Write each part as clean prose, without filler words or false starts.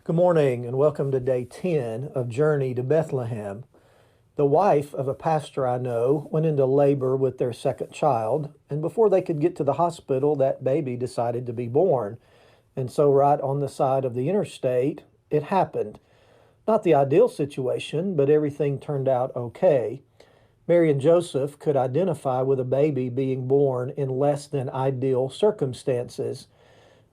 Good morning and welcome to day 10 of Journey to Bethlehem. The wife of a pastor I know went into labor with their second child, and before they could get to the hospital, that baby decided to be born. And so, right on the side of the interstate, it happened. Not the ideal situation, but everything turned out okay. Mary and Joseph could identify with a baby being born in less than ideal circumstances.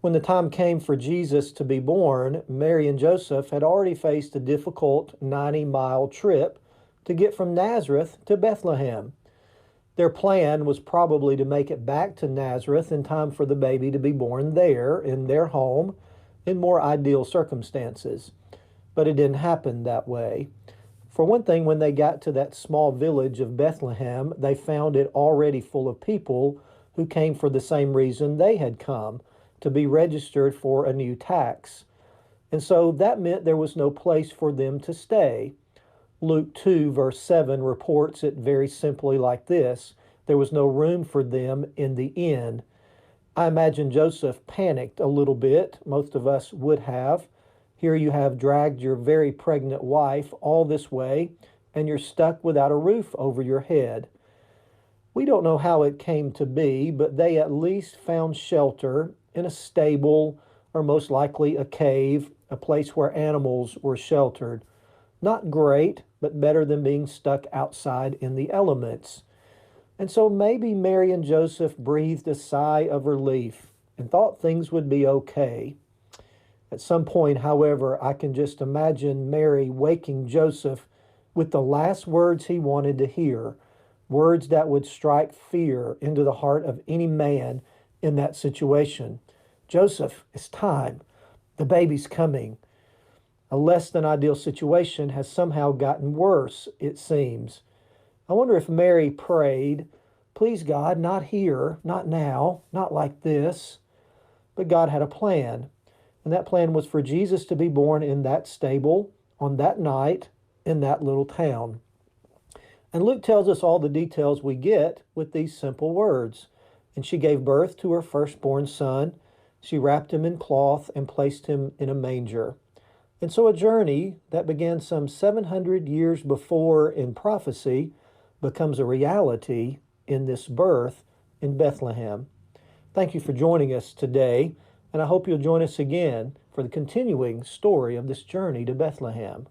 When the time came for Jesus to be born, Mary and Joseph had already faced a difficult 90-mile trip to get from Nazareth to Bethlehem. Their plan was probably to make it back to Nazareth in time for the baby to be born there, in their home, in more ideal circumstances. But it didn't happen that way. For one thing, when they got to that small village of Bethlehem, they found it already full of people who came for the same reason they had come, to be registered for a new tax. And so that meant there was no place for them to stay. Luke 2, verse 7 reports it very simply like this: there was no room for them in the inn. I imagine Joseph panicked a little bit. Most of us would have. Here you have dragged your very pregnant wife all this way, and you're stuck without a roof over your head. We don't know how it came to be, but they at least found shelter in a stable, or most likely a cave, a place where animals were sheltered. Not great, but better than being stuck outside in the elements. And so maybe Mary and Joseph breathed a sigh of relief and thought things would be okay. At some point, however, I can just imagine Mary waking Joseph with the last words he wanted to hear, words that would strike fear into the heart of any man in that situation. Joseph, it's time. The baby's coming. A less than ideal situation has somehow gotten worse, it seems. I wonder if Mary prayed, please God, not here, not now, not like this. But God had a plan. And that plan was for Jesus to be born in that stable, on that night, in that little town. And Luke tells us all the details we get with these simple words. And she gave birth to her firstborn son. She wrapped him in cloth and placed him in a manger. And so a journey that began some 700 years before in prophecy becomes a reality in this birth in Bethlehem. Thank you for joining us today, and I hope you'll join us again for the continuing story of this journey to Bethlehem.